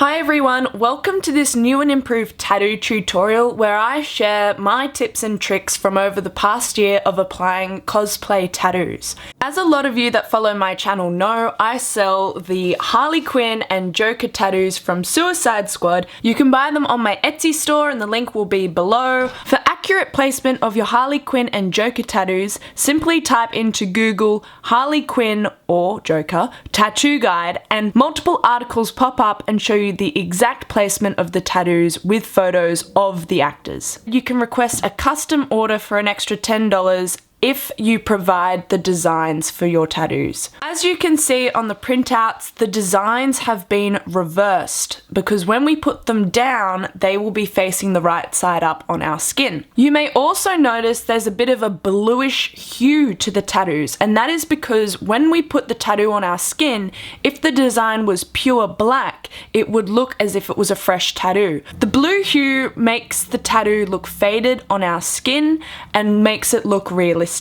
Hi everyone, welcome to this new and improved tattoo tutorial where I share my tips and tricks from over the past year of applying cosplay tattoos. As a lot of you that follow my channel know, I sell the Harley Quinn and Joker tattoos from Suicide Squad. You can buy them on my Etsy store and the link will be below. For accurate placement of your Harley Quinn and Joker tattoos, simply type into Google Harley Quinn or Joker tattoo guide and multiple articles pop up and show you the exact placement of the tattoos with photos of the actors. You can request a custom order for an extra $10 if you provide the designs for your tattoos. As you can see on the printouts, the designs have been reversed because when we put them down, they will be facing the right side up on our skin. You may also notice there's a bit of a bluish hue to the tattoos, and that is because when we put the tattoo on our skin, if the design was pure black, it would look as if it was a fresh tattoo. The blue hue makes the tattoo look faded on our skin and makes it look realistic.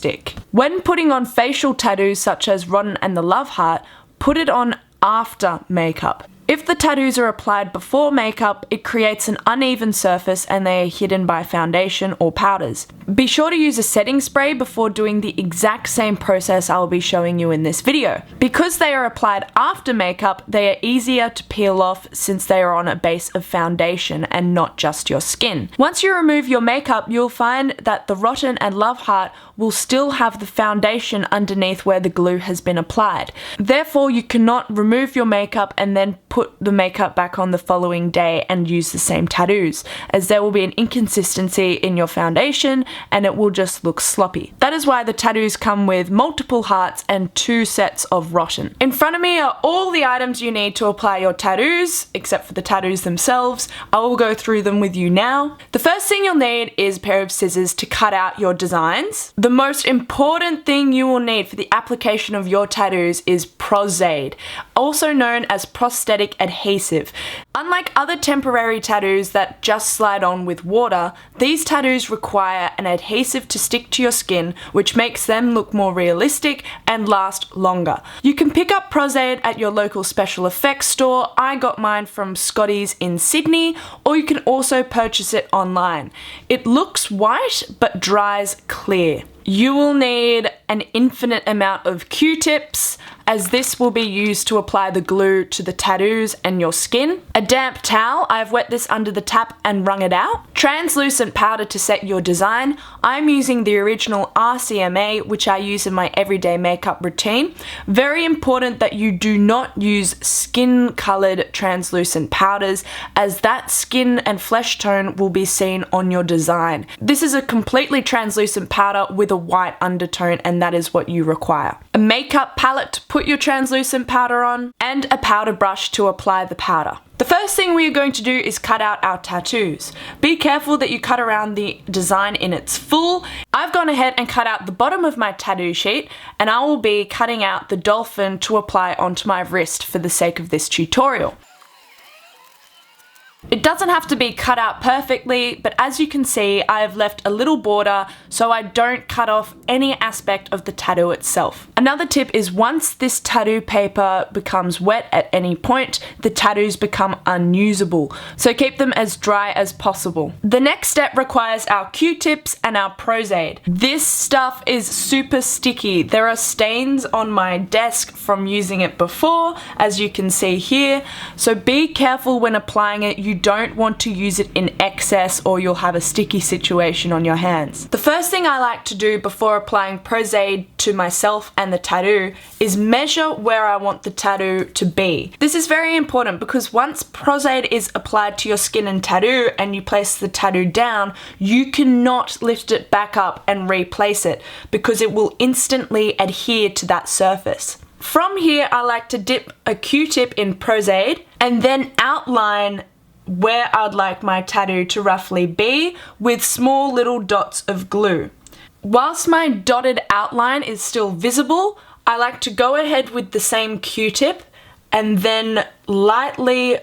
When putting on facial tattoos such as Rotten and the Love Heart, put it on after makeup. If the tattoos are applied before makeup, it creates an uneven surface and they are hidden by foundation or powders. Be sure to use a setting spray before doing the exact same process I will be showing you in this video. Because they are applied after makeup, they are easier to peel off since they are on a base of foundation and not just your skin. Once you remove your makeup, you'll find that the Rotten and Love Heart will still have the foundation underneath where the glue has been applied. Therefore, you cannot remove your makeup and then put the makeup back on the following day and use the same tattoos, as there will be an inconsistency in your foundation and it will just look sloppy. That is why the tattoos come with multiple hearts and 2 sets of Rotten. In front of me are all the items you need to apply your tattoos, except for the tattoos themselves. I will go through them with you now. The first thing you'll need is a pair of scissors to cut out your designs. The most important thing you will need for the application of your tattoos is Pros-Aide, also known as prosthetic adhesive. Unlike other temporary tattoos that just slide on with water, these tattoos require an adhesive to stick to your skin, which makes them look more realistic and last longer. You can pick up Pros-Aide at your local special effects store. I got mine from Scotty's in Sydney, or you can also purchase it online. It looks white but dries clear. You will need an infinite amount of Q-tips, as this will be used to apply the glue to the tattoos and your skin. A damp towel, I've wet this under the tap and wrung it out. Translucent powder to set your design. I'm using the original RCMA, which I use in my everyday makeup routine. Very important that you do not use skin colored translucent powders, as that skin and flesh tone will be seen on your design. This is a completely translucent powder with a white undertone, and that is what you require. A makeup palette to put your translucent powder on, and a powder brush to apply the powder. The first thing we are going to do is cut out our tattoos. Be careful that you cut around the design in its full. I've gone ahead and cut out the bottom of my tattoo sheet, and I will be cutting out the dolphin to apply onto my wrist for the sake of this tutorial. It doesn't have to be cut out perfectly, but as you can see, I have left a little border so I don't cut off any aspect of the tattoo itself. Another tip is once this tattoo paper becomes wet at any point, the tattoos become unusable, so keep them as dry as possible. The next step requires our Q-tips and our Pros-Aide. This stuff is super sticky. There are stains on my desk from using it before, as you can see here, so be careful when applying it. You don't want to use it in excess or you'll have a sticky situation on your hands. The first thing I like to do before applying Pros-Aide to myself and the tattoo is measure where I want the tattoo to be. This is very important because once Pros-Aide is applied to your skin and tattoo and you place the tattoo down, you cannot lift it back up and replace it because it will instantly adhere to that surface. From here, I like to dip a Q-tip in Pros-Aide and then outline where I'd like my tattoo to roughly be with small little dots of glue. Whilst my dotted outline is still visible, I like to go ahead with the same Q-tip and then lightly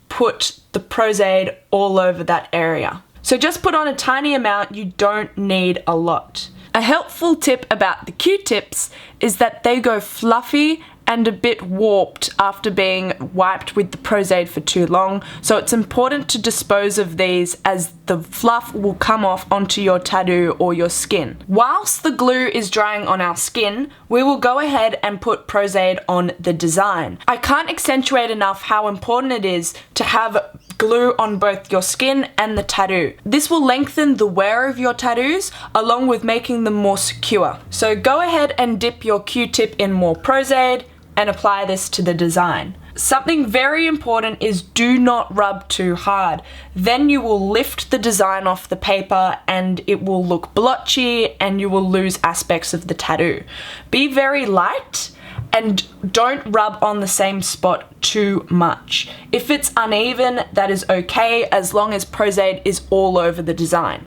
put the Pros-Aide all over that area. So just put on a tiny amount, you don't need a lot. A helpful tip about the Q-tips is that they go fluffy and a bit warped after being wiped with the Pros-Aide for too long, so it's important to dispose of these as the fluff will come off onto your tattoo or your skin. Whilst the glue is drying on our skin, we will go ahead and put Pros-Aide on the design. I can't accentuate enough how important it is to have glue on both your skin and the tattoo. This will lengthen the wear of your tattoos along with making them more secure. So go ahead and dip your Q-tip in more Pros-Aide and apply this to the design. Something very important is do not rub too hard. Then you will lift the design off the paper and it will look blotchy and you will lose aspects of the tattoo. Be very light and don't rub on the same spot too much. If it's uneven, that is okay as long as Pros-Aide is all over the design.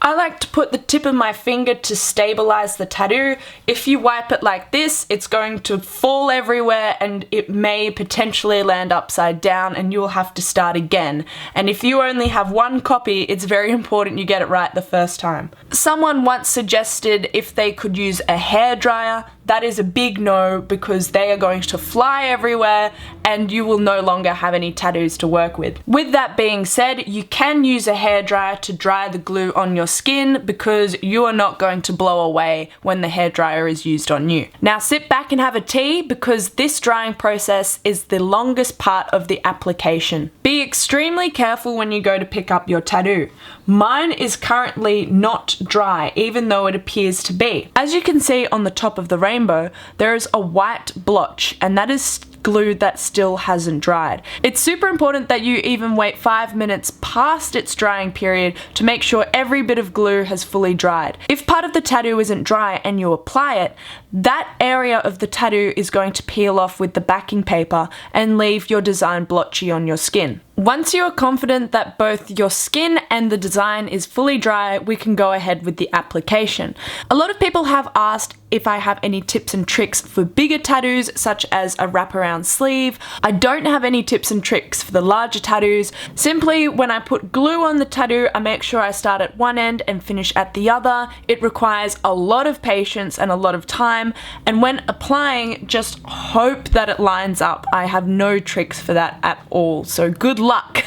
I like to put the tip of my finger to stabilize the tattoo. If you wipe it like this, it's going to fall everywhere and it may potentially land upside down and you'll have to start again. And if you only have one copy, it's very important you get it right the first time. Someone once suggested if they could use a hairdryer. That is a big no because they are going to fly everywhere and you will no longer have any tattoos to work with. With that being said, you can use a hairdryer to dry the glue on your skin because you are not going to blow away when the hairdryer is used on you. Now sit back and have a tea because this drying process is the longest part of the application. Be extremely careful when you go to pick up your tattoo. Mine is currently not dry, even though it appears to be. As you can see on the top of the rainbow, there is a white blotch, and that is glue that still hasn't dried. It's super important that you even wait 5 minutes past its drying period to make sure every bit of glue has fully dried. If part of the tattoo isn't dry and you apply it, that area of the tattoo is going to peel off with the backing paper and leave your design blotchy on your skin. Once you are confident that both your skin and the design is fully dry, we can go ahead with the application. A lot of people have asked if I have any tips and tricks for bigger tattoos, such as a wraparound sleeve. I don't have any tips and tricks for the larger tattoos. Simply, when I put glue on the tattoo, I make sure I start at one end and finish at the other. It requires a lot of patience and a lot of time, and when applying, just hope that it lines up. I have no tricks for that at all, so good luck.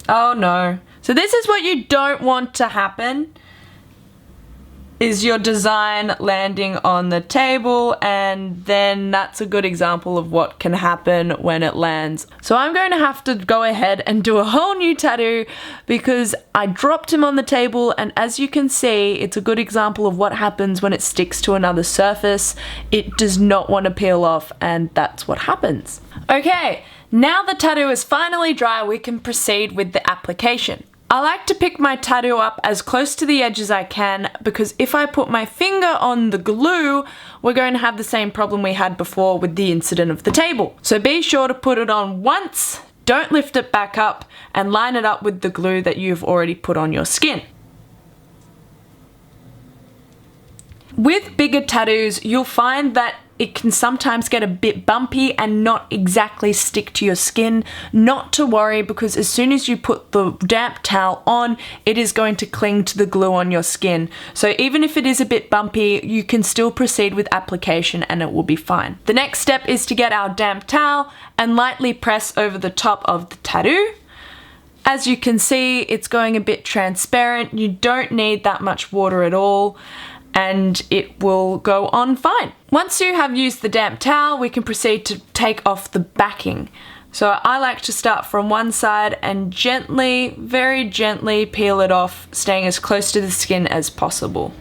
Oh no. So this is what you don't want to happen, is your design landing on the table, and then that's a good example of what can happen when it lands. So I'm going to have to go ahead and do a whole new tattoo because I dropped him on the table, and as you can see, it's a good example of what happens when it sticks to another surface. It does not want to peel off, and that's what happens. Okay, now the tattoo is finally dry, we can proceed with the application. I like to pick my tattoo up as close to the edge as I can because if I put my finger on the glue, we're going to have the same problem we had before with the incident of the table. So be sure to put it on once, don't lift it back up, and line it up with the glue that you've already put on your skin. With bigger tattoos, you'll find that it can sometimes get a bit bumpy and not exactly stick to your skin. Not to worry, because as soon as you put the damp towel on, it is going to cling to the glue on your skin. So even if it is a bit bumpy, you can still proceed with application and it will be fine. The next step is to get our damp towel and lightly press over the top of the tattoo. As you can see, it's going a bit transparent. You don't need that much water at all, and it will go on fine. Once you have used the damp towel, we can proceed to take off the backing. So I like to start from one side and gently, very gently peel it off, staying as close to the skin as possible.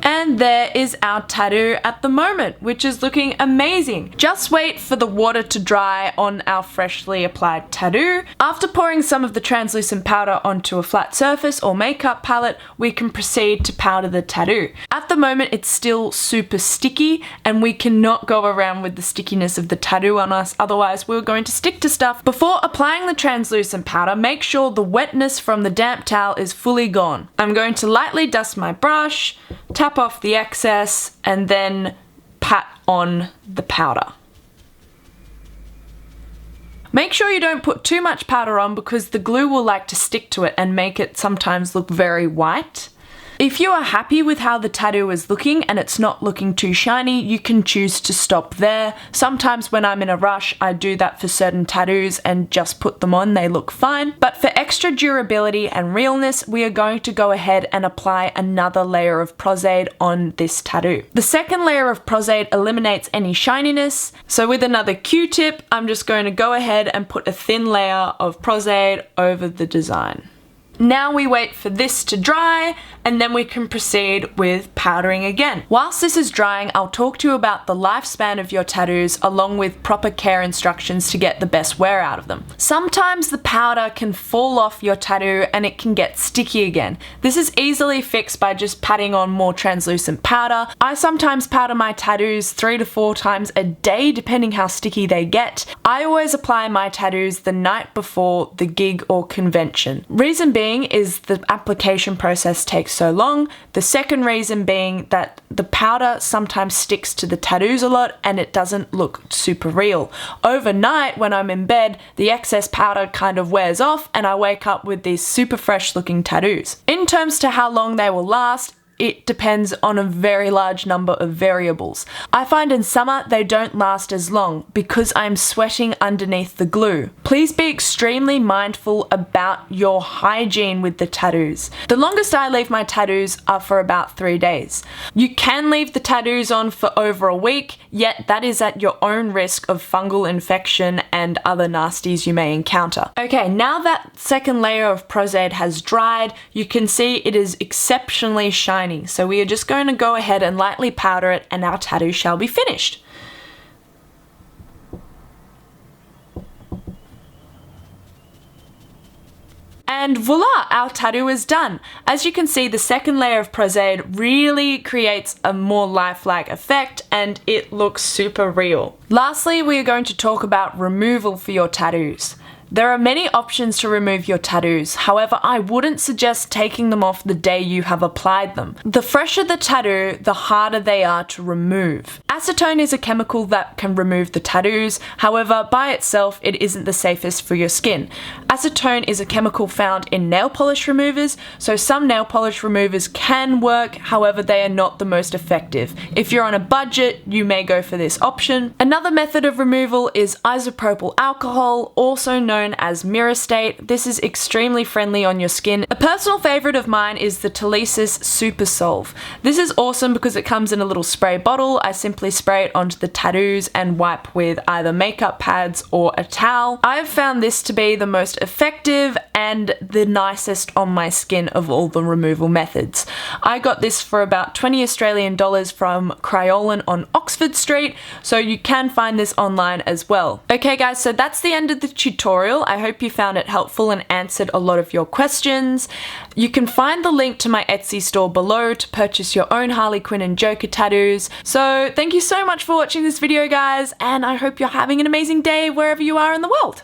And there is our tattoo at the moment, which is looking amazing. Just wait for the water to dry on our freshly applied tattoo. After pouring some of the translucent powder onto a flat surface or makeup palette, we can proceed to powder the tattoo. At the moment, it's still super sticky and we cannot go around with the stickiness of the tattoo on us, otherwise we're going to stick to stuff. Before applying the translucent powder, make sure the wetness from the damp towel is fully gone. I'm going to lightly dust my brush, tap off the excess, and then pat on the powder. Make sure you don't put too much powder on because the glue will like to stick to it and make it sometimes look very white. If you are happy with how the tattoo is looking and it's not looking too shiny, you can choose to stop there. Sometimes when I'm in a rush, I do that for certain tattoos and just put them on, they look fine. But for extra durability and realness, we are going to go ahead and apply another layer of Pros-Aide on this tattoo. The second layer of Pros-Aide eliminates any shininess. So with another Q-tip, I'm just going to go ahead and put a thin layer of Pros-Aide over the design. Now we wait for this to dry and then we can proceed with powdering again. Whilst this is drying, I'll talk to you about the lifespan of your tattoos along with proper care instructions to get the best wear out of them. Sometimes the powder can fall off your tattoo and it can get sticky again. This is easily fixed by just patting on more translucent powder. I sometimes powder my tattoos 3 to 4 times a day depending how sticky they get. I always apply my tattoos the night before the gig or convention. Reason being is the application process takes so long. The second reason being that the powder sometimes sticks to the tattoos a lot and it doesn't look super real. Overnight when I'm in bed, the excess powder kind of wears off and I wake up with these super fresh looking tattoos. In terms to how long they will last, it depends on a very large number of variables. I find in summer they don't last as long because I'm sweating underneath the glue. Please be extremely mindful about your hygiene with the tattoos. The longest I leave my tattoos are for about 3 days. You can leave the tattoos on for over a week, yet that is at your own risk of fungal infection and other nasties you may encounter. Okay, now that second layer of Pros-Aide has dried, you can see it is exceptionally shiny. So we are just going to go ahead and lightly powder it and our tattoo shall be finished. And voila, our tattoo is done. As you can see, the second layer of Pros-Aide really creates a more lifelike effect and it looks super real. Lastly, we are going to talk about removal for your tattoos. There are many options to remove your tattoos, however I wouldn't suggest taking them off the day you have applied them. The fresher the tattoo, the harder they are to remove. Acetone is a chemical that can remove the tattoos, however by itself it isn't the safest for your skin. Acetone is a chemical found in nail polish removers, so some nail polish removers can work, however they are not the most effective. If you're on a budget, you may go for this option. Another method of removal is isopropyl alcohol, also known as Myrostate. This is extremely friendly on your skin. A personal favorite of mine is the Telesis Super Solve. This is awesome because it comes in a little spray bottle. I simply spray it onto the tattoos and wipe with either makeup pads or a towel. I've found this to be the most effective and the nicest on my skin of all the removal methods. I got this for about 20 Australian dollars from Kryolan on Oxford Street, so you can find this online as well. Okay guys, so that's the end of the tutorial. I hope you found it helpful and answered a lot of your questions. You can find the link to my Etsy store below to purchase your own Harley Quinn and Joker tattoos. So thank you so much for watching this video guys, and I hope you're having an amazing day wherever you are in the world.